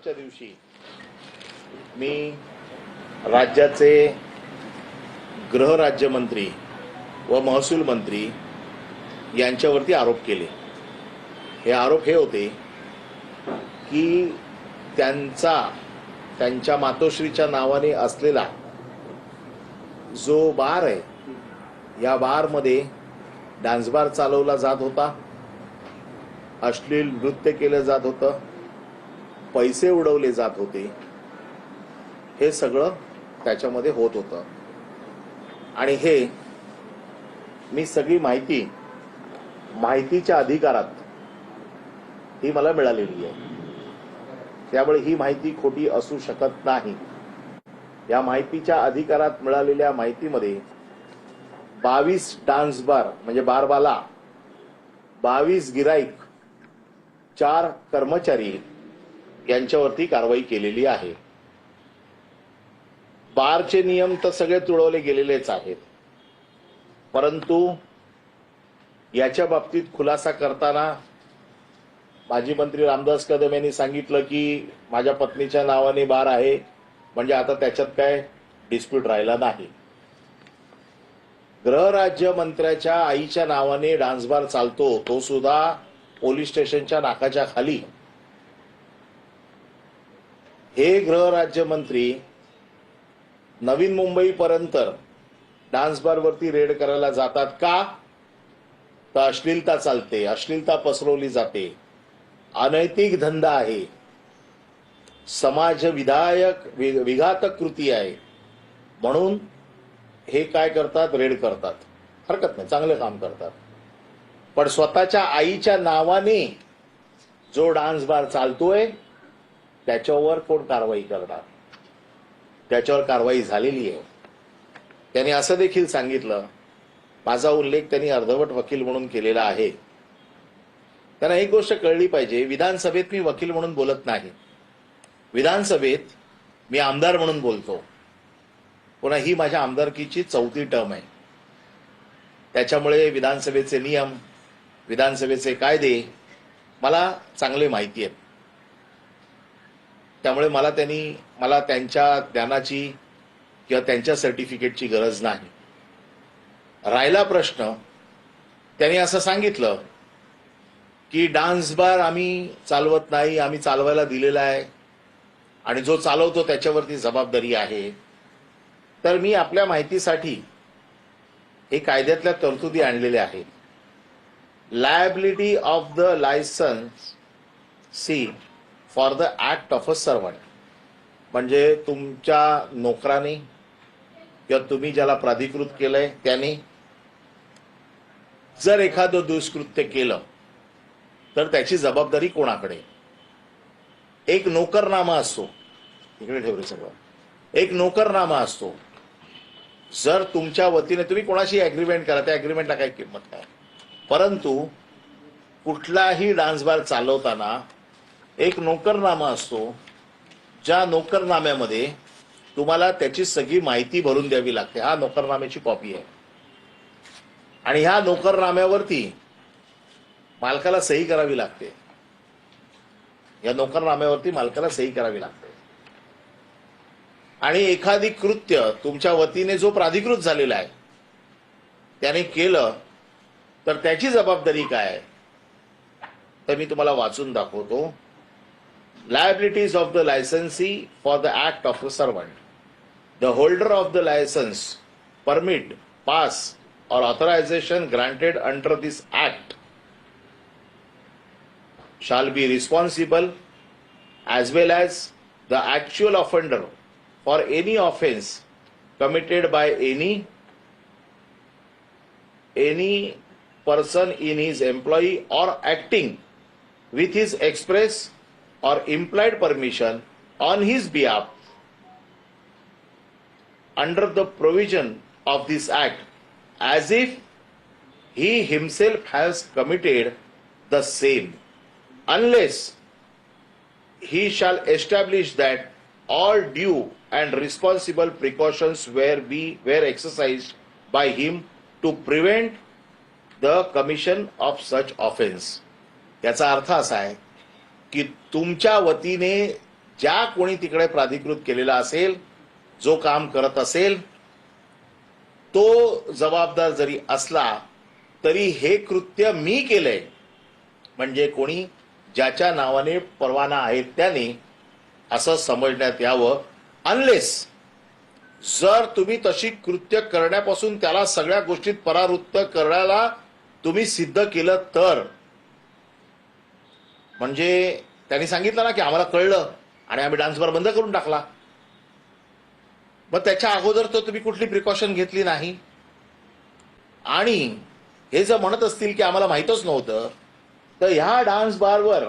आजच्या दिवशी मी राज्याचे गृहराज्यमंत्री व महसूल मंत्री यांच्यावरती आरोप केले। हे आरोप हे होते की त्यांच्या मातोश्रीच्या नावाने असलेला जो बार आहे, या बारमध्ये डान्स बार चालवला जात होता, अश्लील नृत्य केलं जात होतं, पैसे उडवले जात होते, हे सगळं त्याच्यामध्ये होत होतं। आणि हे मी सगळी माहितीच्या अधिकारात ही मला मिळालेली आहे, त्यामुळे ही माहिती खोटी असू शकत नाही। या माहितीच्या अधिकारात मिळालेल्या माहितीमध्ये 22 डान्स बार म्हणजे बारवाला, 22 गिराईक, 4 कर्मचारी यांच्यावरती कारवाई केलेली आहे। बारचे नियम तर सगळे तुडवले गेलेलेच आहेत, परंतु याच्या बाबतीत खुलासा करताना माजी मंत्री रामदास कदम यांनी सांगितलं की माझ्या पत्नीच्या नावाने बार आहे, म्हणजे आता त्याच्यात काय डिस्प्यूट राहिला नाही। गृहराज्य मंत्र्याच्या आईच्या नावाने डान्स बार चालतो, तो सुद्धा पोलीस स्टेशनच्या नाकाच्या खाली। हे गृहराज्य मंत्री नवीन मुंबईपर्यंत डान्स बार वरती रेड करायला जातात का? तर अश्लीलता चालते, अश्लीलता पसरवली जाते, अनैतिक धंदा आहे, समाज विघातक कृती आहे, म्हणून हे काय करतात, रेड करतात। हरकत नाही, चांगलं काम करतात। पण स्वतःच्या आईच्या नावाने जो डान्स बार चालतोय त्याच्यावर कोण कारवाई करणार? त्याच्यावर कारवाई झालेली आहे। त्यांनी असं देखील सांगितलं, माझा उल्लेख त्यांनी अर्धवट वकील म्हणून केलेला आहे। त्यांना एक गोष्ट कळली पाहिजे, विधानसभेत मी वकील म्हणून बोलत नाही, विधानसभेत मी आमदार म्हणून बोलतो। पुन्हा ही माझ्या आमदारकीची 4थी टर्म आहे, त्याच्यामुळे विधानसभेचे नियम, विधानसभेचे कायदे मला चांगले माहिती आहेत। त्यामुळे मला त्यांच्या ज्ञानाची किंवा त्यांच्या सर्टिफिकेटची गरज नाही। राहिला प्रश्न, त्यांनी असं सांगितलं की डान्स बार आम्ही चालवत नाही, आम्ही चालवायला दिलेला आहे आणि जो चालवतो त्याच्यावरती जबाबदारी आहे। तर मी आपल्या माहितीसाठी हे कायद्यातल्या तरतुदी आणलेल्या आहेत। Liability of the licensee for the act of a servant, म्हणजे तुमच्या नोकराने किंवा तुम्ही ज्याला प्राधिकृत केलंय त्याने जर एखादं दुष्कृत्य केलं तर त्याची जबाबदारी कोणाकडे? एक नोकरनामा असतो, इकडे ठेवले सगळं, एक नोकरनामा असतो। जर तुमच्या वतीने तुम्ही कोणाशी अग्रीमेंट करा, त्या अग्रीमेंटला काही किंमत नाही, परंतु कुठलाही डान्स बार चालवताना एक नोकरनामा असतो, ज्या नोकरनाम्यामध्ये तुम्हाला त्याची सगळी माहिती भरून द्यावी लागते। हा नोकरनाम्याची कॉपी आहे आणि ह्या नोकरनाम्यावरती मालकाला सही करावी लागते। या नोकरनाम्यावरती मालकाला सही करावी लागते आणि एखादी कृत्य तुमच्या वतीने जो प्राधिकृत झालेला आहे त्याने केलं तर त्याची जबाबदारी काय आहे? तर मी तुम्हाला वाचून दाखवतो। Liabilities of the licensee for the act of a servant. The holder of the license, permit, pass or authorization granted under this act shall be responsible as well as the actual offender for any offense committed by any person in his employee or acting with his express or implied permission on his behalf under the provision of this act, as if he himself has committed the same, unless he shall establish that all due and responsible precautions were exercised by him to prevent the commission of such offense. याचा अर्थ असा आहे की तुमच्या वतीने ज्या कोणी तिकडे प्राधिकृत केलेला असेल, जो काम करत असेल, तो जबाबदार जरी असला तरी हे कृत्य मी केलंय म्हणजे कोणी ज्याच्या नावाने परवाना आहे त्याने असं समजण्यात यावं. अनलेस जर तुम्ही तशी कृत्य करण्यापासून त्याला सगळ्या गोष्टीत परावृत्त करायला तुम्ही सिद्ध केलं तर, म्हणजे त्यांनी सांगितलं ना की आम्हाला कळलं आणि आम्ही डान्स बार बंद करून टाकला, मग त्याच्या अगोदर तर तुम्ही कुठली प्रिकॉशन घेतली नाही. आणि हे जर म्हणत असतील की आम्हाला माहीतच नव्हतं, तर ह्या डान्स बारवर